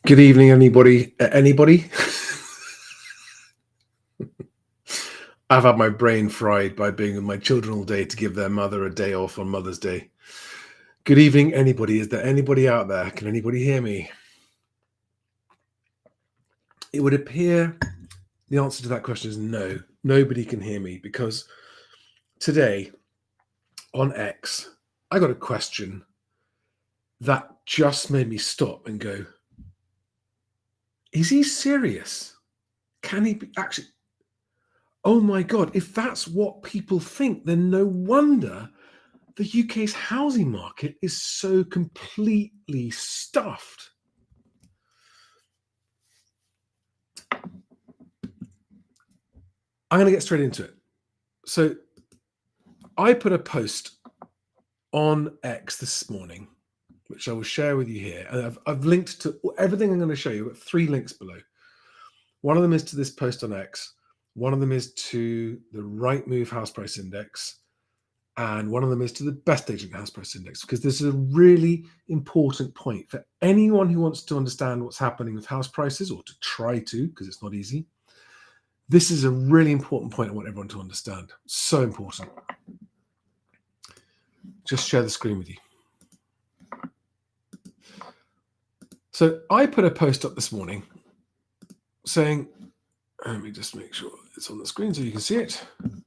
Good evening, anybody. Anybody? I've had my brain fried by being with my children all day to give their mother a day off on Mother's Day. Good evening, anybody. Is there anybody out there? Can anybody hear me? It would appear the answer to that question is no. Nobody can hear me because today on X, I got a question that just made me stop and go, is he serious? Can he be actually? Oh my God, if that's what people think, then no wonder the UK's housing market is so completely stuffed. I'm going to get straight into it. So I put a post on X this morning, which I will share with you here. And I've linked to everything I'm going to show you. I've got 3 links below. One of them is to this post on X. One of them is to the Rightmove house price index. And one of them is to the best agent house price index, because this is a really important point for anyone who wants to understand what's happening with house prices, or to try to, because it's not easy. This is a really important point I want everyone to understand. So important. Just share the screen with you. So I put a post up this morning saying, let me just make sure it's on the screen so you can see it. And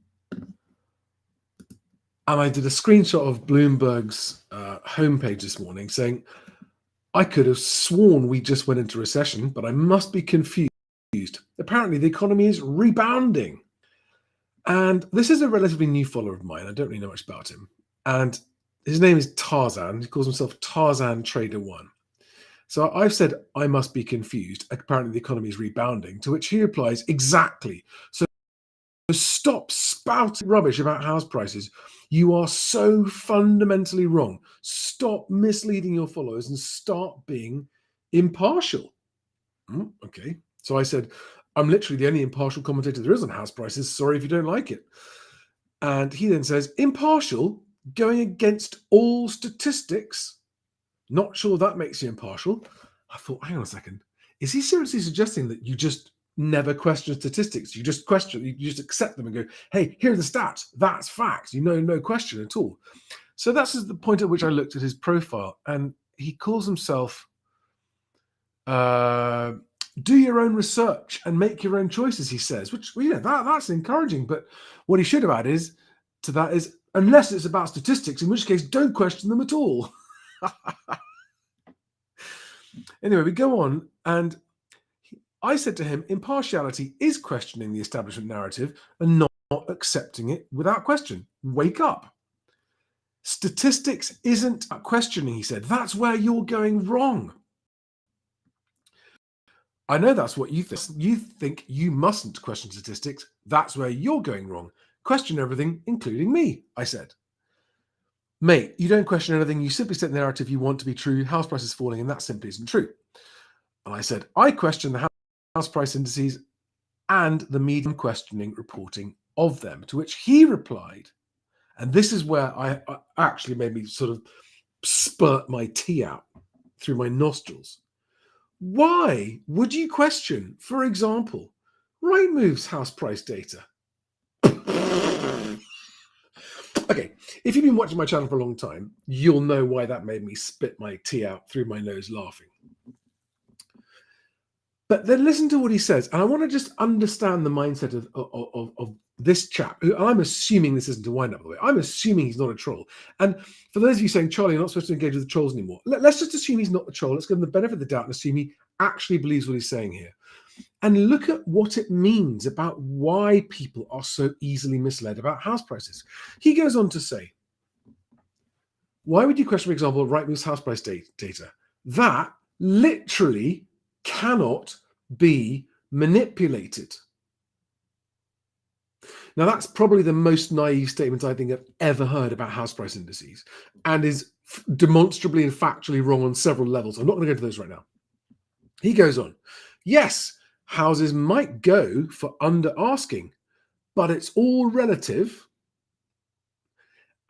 I did a screenshot of Bloomberg's homepage this morning saying, I could have sworn we just went into recession, but I must be confused. Apparently, the economy is rebounding. And this is a relatively new follower of mine. I don't really know much about him. And his name is Tarzan. He calls himself Tarzan Trader One. So I've said, I must be confused. Apparently, the economy is rebounding, to which he replies, exactly. So stop spouting rubbish about house prices. You are so fundamentally wrong. Stop misleading your followers and start being impartial. Okay. So I said, I'm literally the only impartial commentator there is on house prices. Sorry if you don't like it. And he then says, impartial, going against all statistics. Not sure that makes you impartial. I thought, hang on a second. Is he seriously suggesting that you just never question statistics? You just accept them and go, hey, here are the stats. That's fact. No question at all. So that's the point at which I looked at his profile. And he calls himself, do your own research and make your own choices, he says, which, that's encouraging. But what he should have added is, unless it's about statistics, in which case, don't question them at all. Anyway, we go on, and I said to him, impartiality is questioning the establishment narrative and not accepting it without question. Wake up. Statistics isn't questioning, he said. That's where you're going wrong. I know that's what you think. You think you mustn't question statistics. That's where you're going wrong. Question everything, including me, I said. Mate, you don't question anything. You simply set the narrative you want to be true. House prices falling, and that simply isn't true. And I said, I question the house price indices and the medium questioning reporting of them, to which he replied, and this is where I actually made me sort of spurt my tea out through my nostrils. Why would you question, for example, Rightmove's house price data? Okay, if you've been watching my channel for a long time, you'll know why that made me spit my tea out through my nose laughing. But then listen to what he says, and I want to just understand the mindset of this chap, who I'm assuming this isn't a wind-up, by the way. I'm assuming he's not a troll. And for those of you saying, Charlie, you're not supposed to engage with the trolls anymore, let's just assume he's not the troll. Let's give him the benefit of the doubt and assume he actually believes what he's saying here. And look at what it means about why people are so easily misled about house prices. He goes on to say, why would you question, for example, Rightmove's house price data? That literally cannot be manipulated. Now, that's probably the most naive statement I think I've ever heard about house price indices, and is demonstrably and factually wrong on several levels. I'm not going to go into those right now. He goes on, yes, houses might go for under asking, but it's all relative.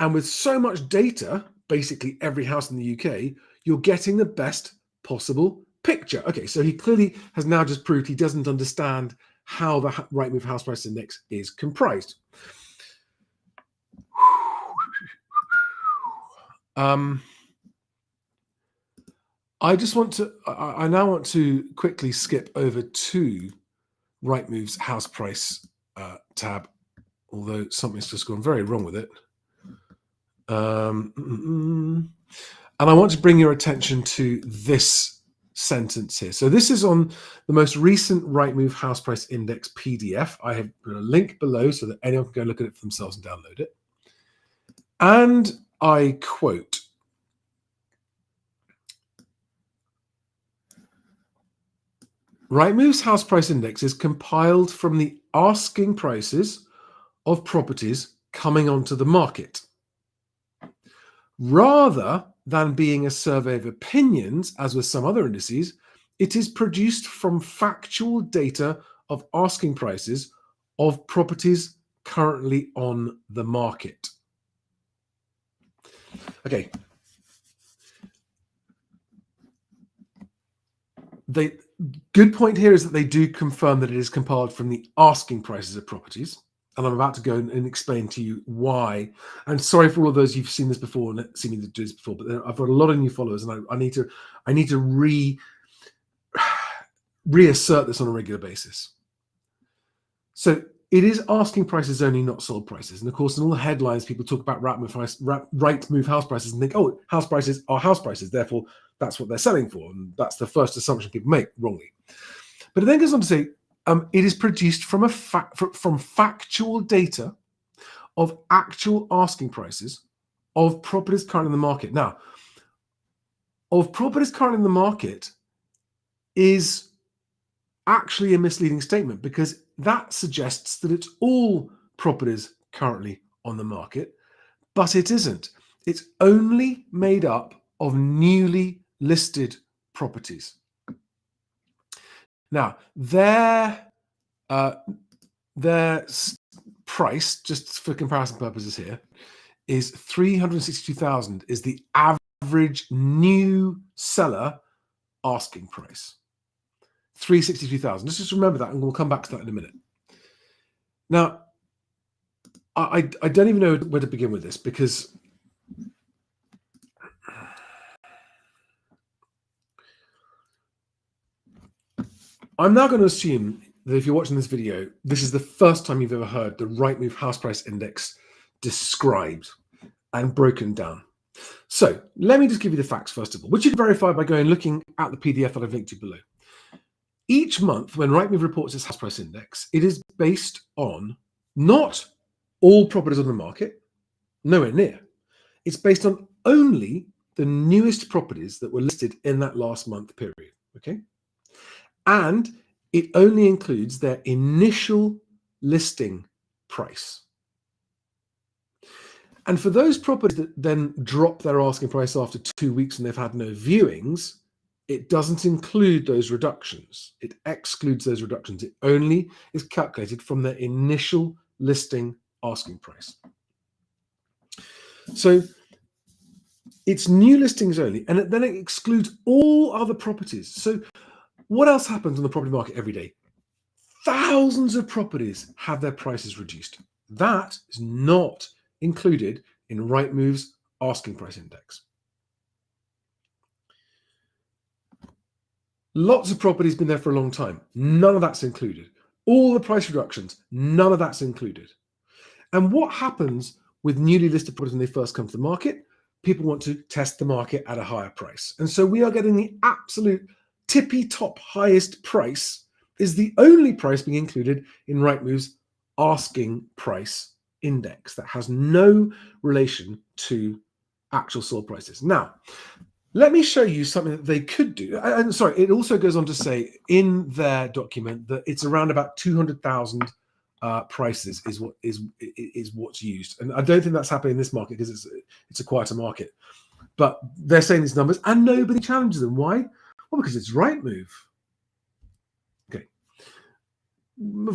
And with so much data, basically every house in the UK, you're getting the best possible picture. Okay, so he clearly has now just proved he doesn't understand how the Rightmove house price index is comprised. I now want to quickly skip over to Rightmove's house price tab, although something's just gone very wrong with it. And I want to bring your attention to this sentence here. So this is on the most recent Rightmove house price index PDF. I have put a link below so that anyone can go look at it for themselves and download it. And I quote, Rightmove's house price index is compiled from the asking prices of properties coming onto the market. Rather than being a survey of opinions, as with some other indices, it is produced from factual data of asking prices of properties currently on the market. Okay. Good point here is that they do confirm that it is compiled from the asking prices of properties. And I'm about to go and explain to you why. And sorry for all of those who've seen this before and seen me do this before, but I've got a lot of new followers, and I need to reassert this on a regular basis. So it is asking prices only, not sold prices. And of course, in all the headlines, people talk about Rightmove house prices and think, oh, house prices are house prices, therefore that's what they're selling for. And that's the first assumption people make wrongly. But it then goes on to say, it is produced from from factual data of actual asking prices of properties currently in the market. Now, of properties currently in the market is actually a misleading statement, because that suggests that it's all properties currently on the market, but it isn't. It's only made up of newly listed properties. Now, their price, just for comparison purposes here, is 362,000 is the average new seller asking price. 362,000. Let's just remember that, and we'll come back to that in a minute. Now, I don't even know where to begin with this, because I'm now going to assume that if you're watching this video, this is the first time you've ever heard the Rightmove house price index described and broken down. So let me just give you the facts first of all, which you can verify by going and looking at the PDF that I've linked to below. Each month, when Rightmove reports its house price index, it is based on not all properties on the market, nowhere near. It's based on only the newest properties that were listed in that last month period, okay? And it only includes their initial listing price. And for those properties that then drop their asking price after 2 weeks and they've had no viewings, it doesn't include those reductions. It excludes those reductions. It only is calculated from their initial listing asking price. So it's new listings only, and then it excludes all other properties. So what else happens on the property market every day? Thousands of properties have their prices reduced. That is not included in Rightmove's asking price index. Lots of properties been there for a long time. None of that's included. All the price reductions, none of that's included. And what happens with newly listed properties when they first come to the market? People want to test the market at a higher price. And so we are getting the absolute tippy top highest price is the only price being included in Rightmove's asking price index that has no relation to actual sold prices. Now, let me show you something that they could do. And sorry, it also goes on to say in their document that it's around about 200,000 prices is what's used. And I don't think that's happening in this market because it's a quieter market. But they're saying these numbers and nobody challenges them. Why? Well, because it's Rightmove. Okay.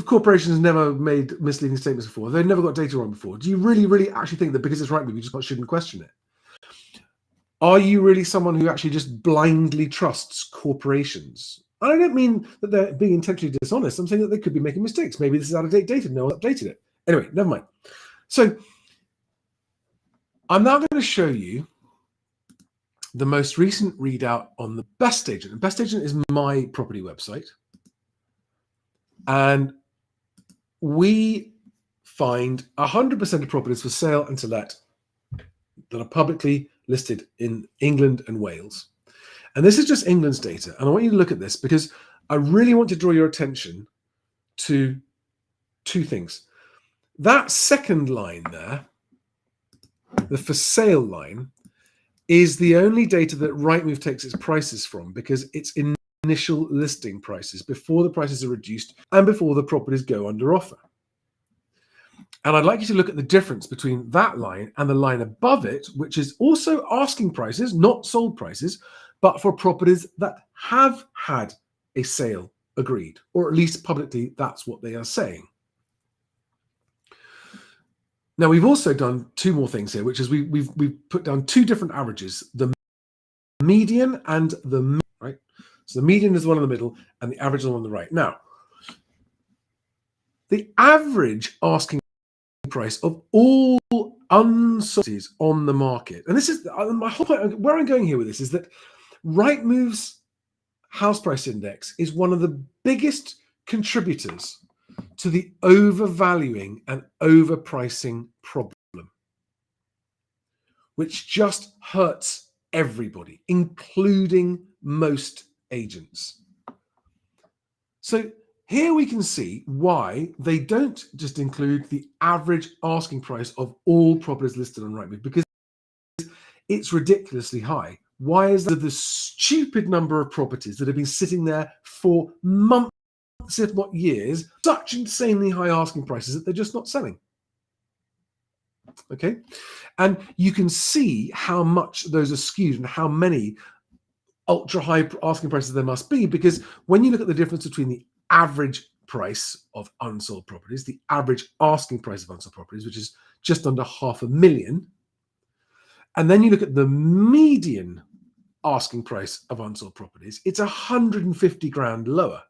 Corporations never made misleading statements before. They've never got data wrong before. Do you really, really actually think that because it's Rightmove, you just shouldn't question it? Are you really someone who actually just blindly trusts corporations? And I don't mean that they're being intentionally dishonest. I'm saying that they could be making mistakes. Maybe this is out-of-date data. No one updated it. Anyway, never mind. So I'm now going to show you the most recent readout on the Best Agent. And Best Agent is my property website. And we find 100% of properties for sale and to let that are publicly listed in England and Wales. And this is just England's data. And I want you to look at this because I really want to draw your attention to two things. That second line there, the for sale line, is the only data that Rightmove takes its prices from because it's initial listing prices before the prices are reduced and before the properties go under offer. And I'd like you to look at the difference between that line and the line above it, which is also asking prices, not sold prices, but for properties that have had a sale agreed, or at least publicly, that's what they are saying. Now, we've also done two more things here, which is we've put down two different averages, the median and the right. So the median is the one in the middle and the average is the one on the right. Now, the average asking price of all unsold on the market, and this is my whole point, where I'm going here with this is that Rightmove's house price index is one of the biggest contributors to the overvaluing and overpricing problem, which just hurts everybody, including most agents. So here we can see why they don't just include the average asking price of all properties listed on Rightmove, because it's ridiculously high. Why is that? The stupid number of properties that have been sitting there for months, if not years, such insanely high asking prices that they're just not selling. Okay, and you can see how much those are skewed and how many ultra high asking prices there must be, because when you look at the difference between the average price of unsold properties, the average asking price of unsold properties, which is just under 500,000, and then you look at the median asking price of unsold properties, it's 150 grand lower.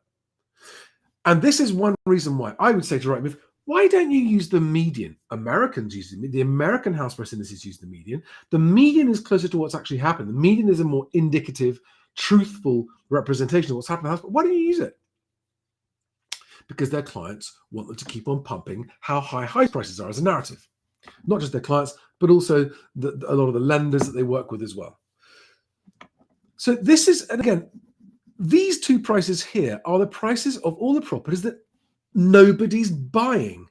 And this is one reason why I would say to Rightmove, why don't you use the median? Americans use the American house price indices use the median. The median is closer to what's actually happened. The median is a more indicative, truthful representation of what's happened in the house. But why don't you use it? Because their clients want them to keep on pumping how high house prices are as a narrative. Not just their clients, but also a lot of the lenders that they work with as well. So this is, and again, these two prices here are the prices of all the properties that nobody's buying,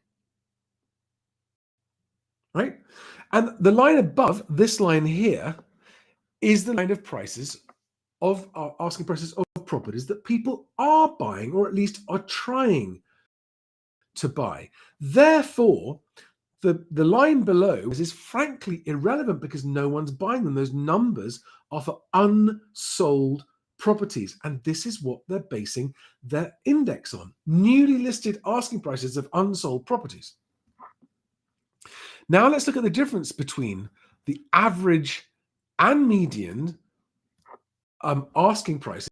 right? And the line above this line here is the line of prices of asking prices of properties that people are buying, or at least are trying to buy. Therefore, the line below is frankly irrelevant because no one's buying them. Those numbers are for unsold properties, and this is what they're basing their index on: newly listed asking prices of unsold properties. Now let's look at the difference between the average and median asking prices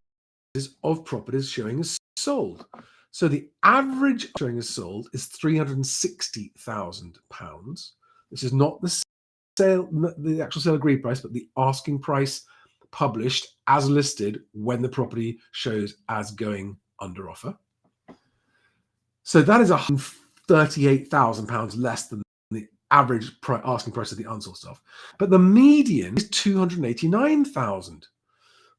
of properties showing as sold. So the average showing as sold is £360,000. This is not the sale, the actual sale agreed price, but the asking price published as listed when the property shows as going under offer. So that is £138,000 less than the average asking price of the unsold stuff. But the median is 289,000.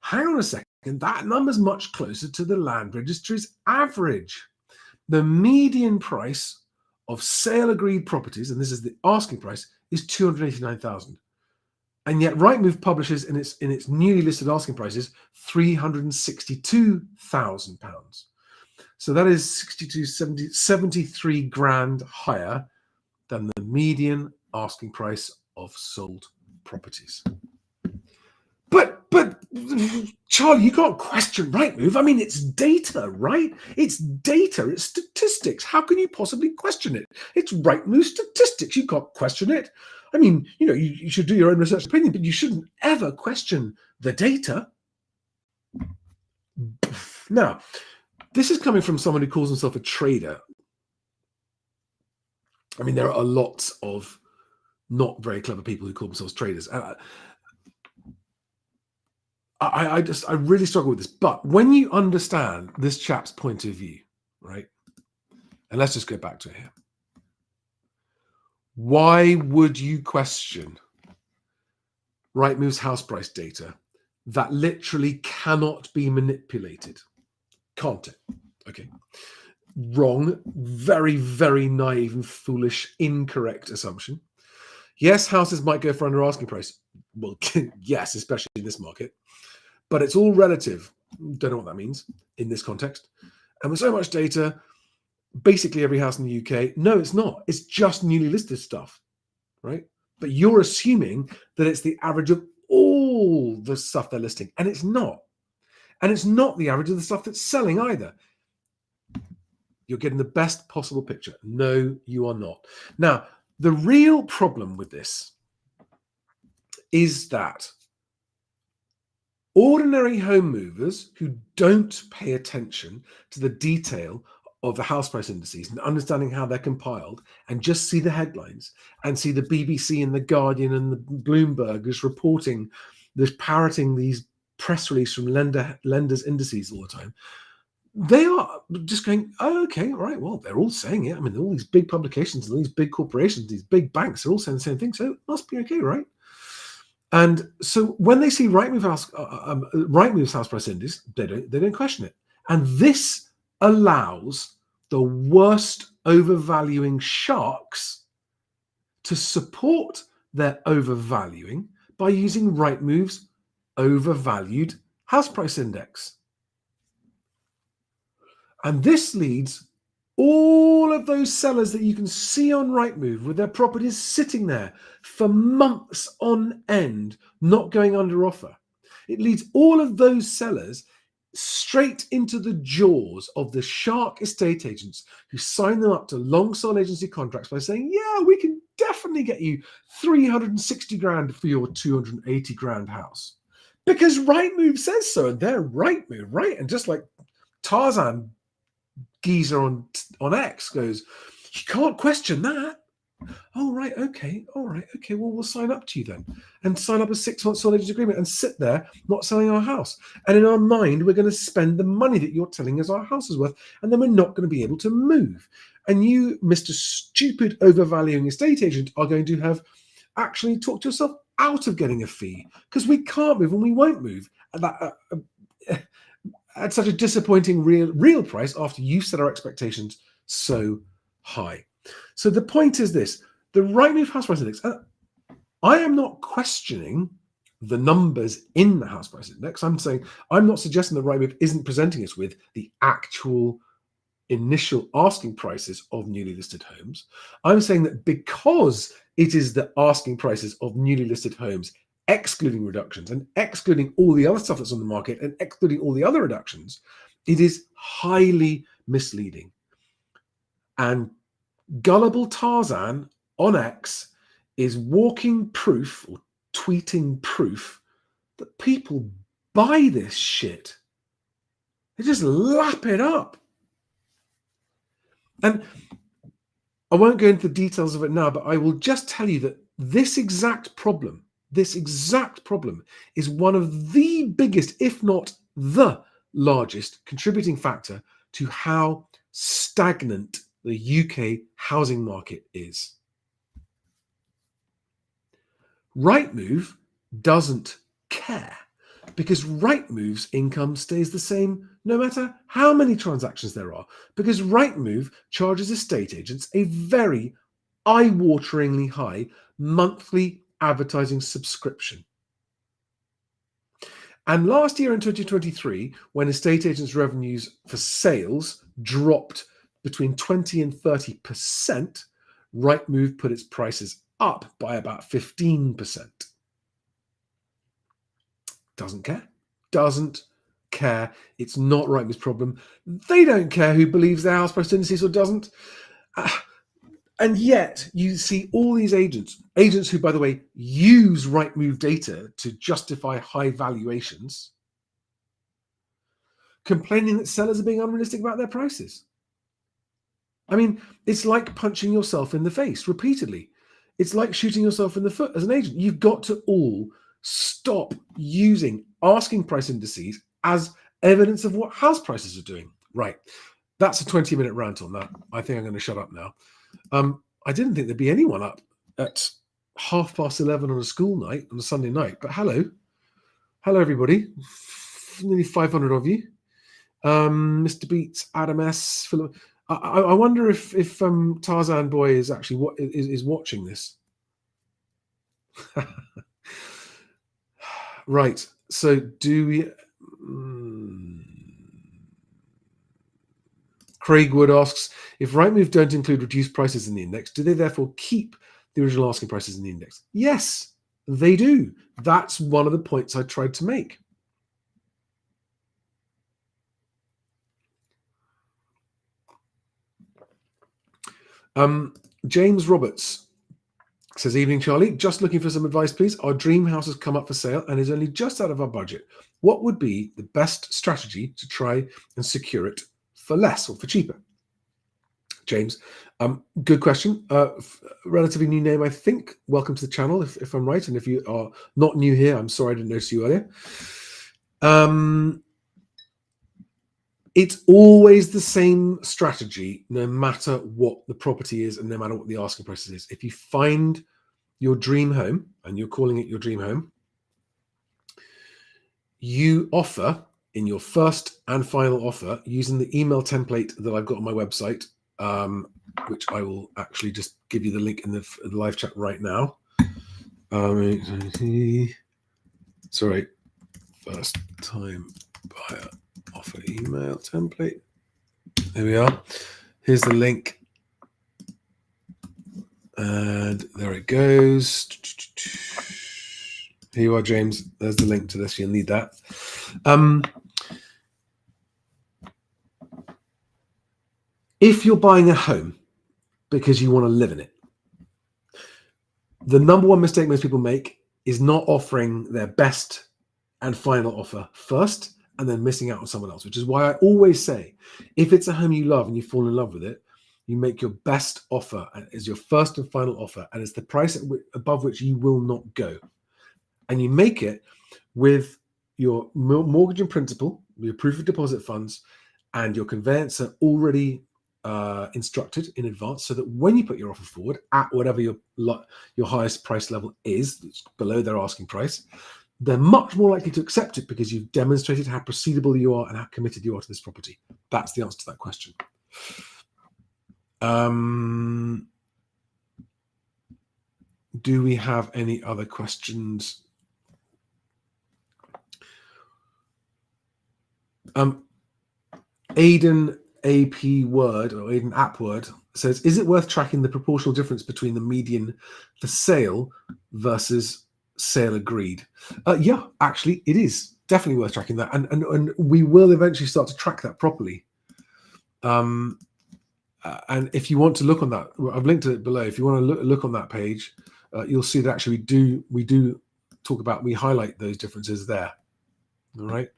Hang on a second, that number's much closer to the land registry's average. The median price of sale agreed properties, and this is the asking price, is 289,000. And yet Rightmove publishes in its newly listed asking prices £362,000. So that is 73 grand higher than the median asking price of sold properties. But Charlie, you can't question Rightmove. I mean, it's data, right? It's data, it's statistics. How can you possibly question it? It's Rightmove statistics. You can't question it. I mean, you should do your own research opinion, but you shouldn't ever question the data. Now, this is coming from someone who calls himself a trader. I mean, there are lots of not very clever people who call themselves traders. I really struggle with this. But when you understand this chap's point of view, right? And let's just go back to it here. Why would you question Rightmove's house price data that literally cannot be manipulated? Can't it? Okay. Wrong. Very, very naive and foolish, incorrect assumption. Yes, houses might go for under asking price. Well, yes, especially in this market. But it's all relative. Don't know what that means in this context. And with so much data, basically every house in the UK, no, it's not. It's just newly listed stuff, right? But you're assuming that it's the average of all the stuff they're listing, and it's not. And it's not the average of the stuff that's selling either. You're getting the best possible picture. No, you are not. Now, the real problem with this is that ordinary home movers who don't pay attention to the detail of the house price indices and understanding how they're compiled and just see the headlines and see the BBC and the Guardian and the Bloomberg is reporting, this parroting these press releases from lenders indices all the time. They are just going, oh, okay, all right, well, they're all saying it. I mean, all these big publications and these big corporations, these big banks are all saying the same thing, so it must be okay, right? And so when they see Rightmove's house price index, they don't question it. And this allows the worst overvaluing sharks to support their overvaluing by using Rightmove's overvalued house price index. And this leads all of those sellers that you can see on Rightmove with their properties sitting there for months on end, not going under offer. It leads all of those sellers straight into the jaws of the shark estate agents who sign them up to long sole agency contracts by saying, yeah, we can definitely get you 360 grand for your 280 grand house. Because Rightmove says so, and they're Rightmove, right? And just like Tarzan geezer on X goes, you can't question that. Oh, right, okay, all right, okay, well, we'll sign up to you then and sign up a 6-month sole agency agreement and sit there not selling our house. And in our mind, we're going to spend the money that you're telling us our house is worth, and then we're not going to be able to move. And you, Mr. Stupid overvaluing estate agent, are going to have actually talked yourself out of getting a fee because we can't move and we won't move at such a disappointing real price after you set our expectations so high. So the point is this: the Rightmove house price index. I am not questioning the numbers in the house price index. I'm not suggesting that Rightmove isn't presenting us with the actual initial asking prices of newly listed homes. I'm saying that because it is the asking prices of newly listed homes, excluding reductions and excluding all the other stuff that's on the market and excluding all the other reductions, it is highly misleading. And gullible Tarzan on X is walking proof or tweeting proof that people buy this shit. They just lap it up. And I won't go into the details of it now, but I will just tell you that this exact problem is one of the biggest, if not the largest, contributing factor to how stagnant the UK housing market is. Rightmove doesn't care because Rightmove's income stays the same no matter how many transactions there are, because Rightmove charges estate agents a very eye-wateringly high monthly advertising subscription. And last year in 2023, when estate agents' revenues for sales dropped between 20 and 30%, Rightmove put its prices up by about 15%. Doesn't care. It's not Rightmove's problem. They don't care who believes their house price indices or doesn't. And yet you see all these agents who, by the way, use Rightmove data to justify high valuations, complaining that sellers are being unrealistic about their prices. I mean, it's like punching yourself in the face repeatedly. It's like shooting yourself in the foot as an agent. You've got to all stop using asking price indices as evidence of what house prices are doing. Right. That's a 20-minute rant on that. I think I'm going to shut up now. I didn't think there'd be anyone up at 11:30 on a school night, on a Sunday night, but hello. Hello, everybody. Nearly 500 of you. Mr. Beats, Adam S. Philip. I wonder if Tarzan Boy is actually is watching this. Right. So do we? Craig Wood asks, if Rightmove don't include reduced prices in the index, do they therefore keep the original asking prices in the index? Yes, they do. That's one of the points I tried to make. James Roberts says, evening, Charlie. Just looking for some advice, please. Our dream house has come up for sale and is only just out of our budget. What would be the best strategy to try and secure it for less or for cheaper? James, good question. Relatively new name, I think. Welcome to the channel, if I'm right. And if you are not new here, I'm sorry I didn't notice you earlier. It's always the same strategy, no matter what the property is and no matter what the asking price is. If you find your dream home and you're calling it your dream home, you offer in your first and final offer using the email template that I've got on my website, which I will actually just give you the link in the live chat right now. Sorry, first time buyer offer email template. There we are. Here's the link. And there it goes. Here you are, James. There's the link to this. You'll need that. If you're buying a home because you want to live in it, the number one mistake most people make is not offering their best and final offer first and then missing out on someone else, which is why I always say, if it's a home you love and you fall in love with it, you make your best offer as your first and final offer, and it's the price above which you will not go. And you make it with your mortgage in principle, your proof of deposit funds, and your conveyancer already instructed in advance, so that when you put your offer forward at whatever your highest price level is, that's below their asking price, they're much more likely to accept it because you've demonstrated how proceedable you are and how committed you are to this property. That's the answer to that question. Do we have any other questions? Aidan AP Word or Aidan App Word says, is it worth tracking the proportional difference between the median for sale versus sale agreed? Yeah, actually, it is definitely worth tracking that, and we will eventually start to track that properly. And if you want to look on that, I've linked it below. If you want to look on that page, you'll see that actually we do talk about, we highlight those differences there. All right.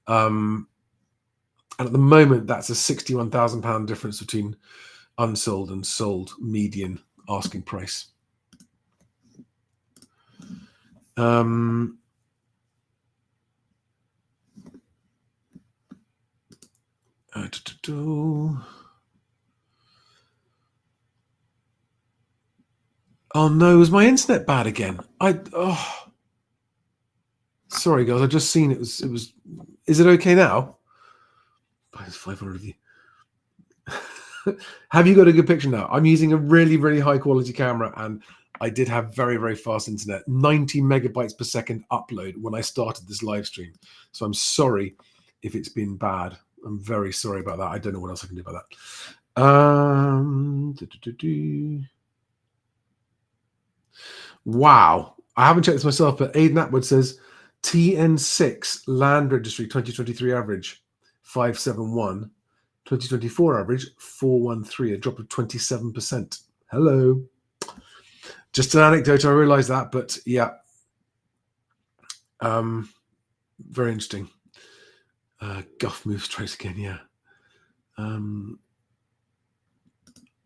And at the moment, that's a £61,000 difference between unsold and sold median asking price. Oh no, was my internet bad again? Sorry guys, I just seen it was. Is it okay now? 500 of you. Have you got a good picture now? I'm using a really, really high quality camera, and I did have very, very fast internet, 90 megabytes per second upload when I started this live stream. So I'm sorry if it's been bad. I'm very sorry about that. I don't know what else I can do about that. Wow. I haven't checked this myself, but Aidan Atwood says TN6 land registry 2023 average 571, 2024 average 413, a drop of 27%. Hello. Just an anecdote. I realise that, but yeah, very interesting. Guff moves straight again. Yeah.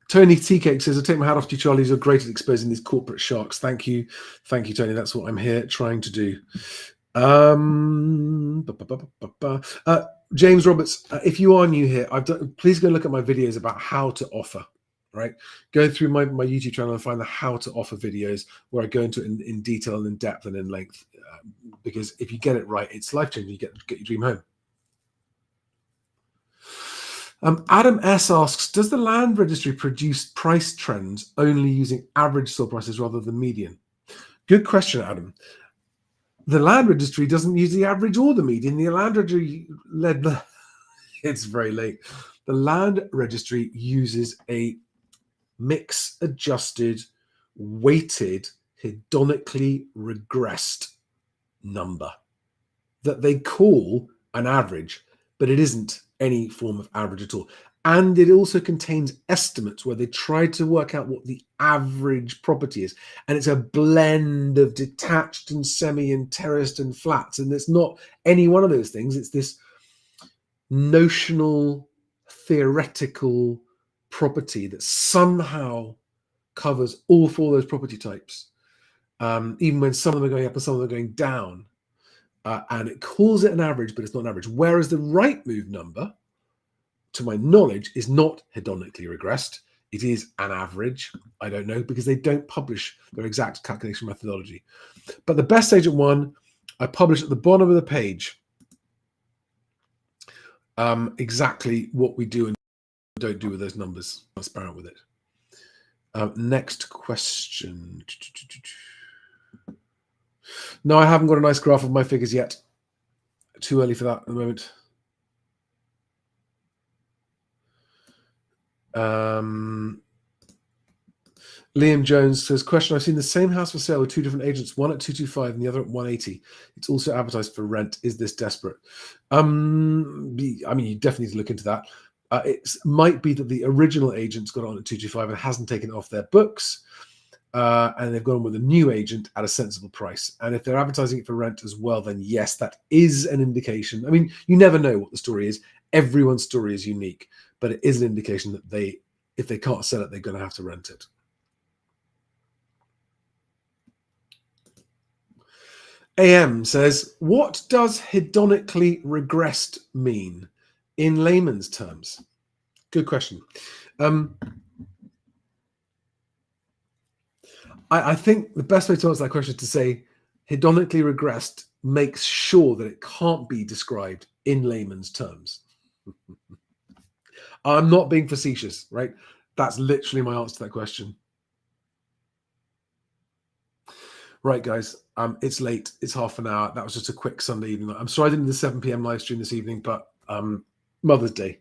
Tony Tea Cake says, I take my hat off to you, Charlie. You're great at exposing these corporate sharks. Thank you, Tony. That's what I'm here trying to do. James Roberts, if you are new here, please go look at my videos about how to offer. Right, go through my YouTube channel and find the how to offer videos where I go into it in detail and in depth and in length. Because if you get it right, it's life changing. You get your dream home. Adam S asks, does the land registry produce price trends only using average sold prices rather than median? Good question, Adam. The land registry doesn't use the average or the median. The land registry it's very late. The land registry uses a mix adjusted, weighted, hedonically regressed number that they call an average, but it isn't any form of average at all. And it also contains estimates where they try to work out what the average property is. And it's a blend of detached and semi and terraced and flats. And it's not any one of those things. It's this notional, theoretical property that somehow covers all four of those property types, even when some of them are going up and some of them are going down. And it calls it an average, but it's not an average. Whereas the Rightmove number, to my knowledge, is not hedonically regressed. It is an average. I don't know, because they don't publish their exact calculation methodology. But the best agent one, I publish at the bottom of the page exactly what we do and don't do with those numbers. Transparent with it. Next question. No, I haven't got a nice graph of my figures yet. Too early for that at the moment. Liam Jones says, question, I've seen the same house for sale with two different agents, one at 225 and the other at 180. It's also advertised for rent. Is this desperate? I mean, you definitely need to look into that. It might be that the original agent's got on at 225 and hasn't taken it off their books. And they've gone with a new agent at a sensible price. And if they're advertising it for rent as well, then yes, that is an indication. I mean, you never know what the story is. Everyone's story is unique, but it is an indication that if they can't sell it, they're going to have to rent it. AM says, what does hedonically regressed mean in layman's terms? Good question. I think the best way to answer that question is to say hedonically regressed makes sure that it can't be described in layman's terms. I'm not being facetious, right? That's literally my answer to that question. Right, guys, it's late. It's half an hour. That was just a quick Sunday evening. I'm sorry I didn't do the 7 p.m. live stream this evening, but Mother's Day.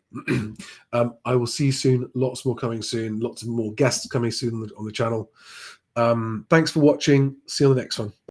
I will see you soon. Lots more coming soon. Lots of more guests coming soon on the channel. Thanks for watching. See you on the next one.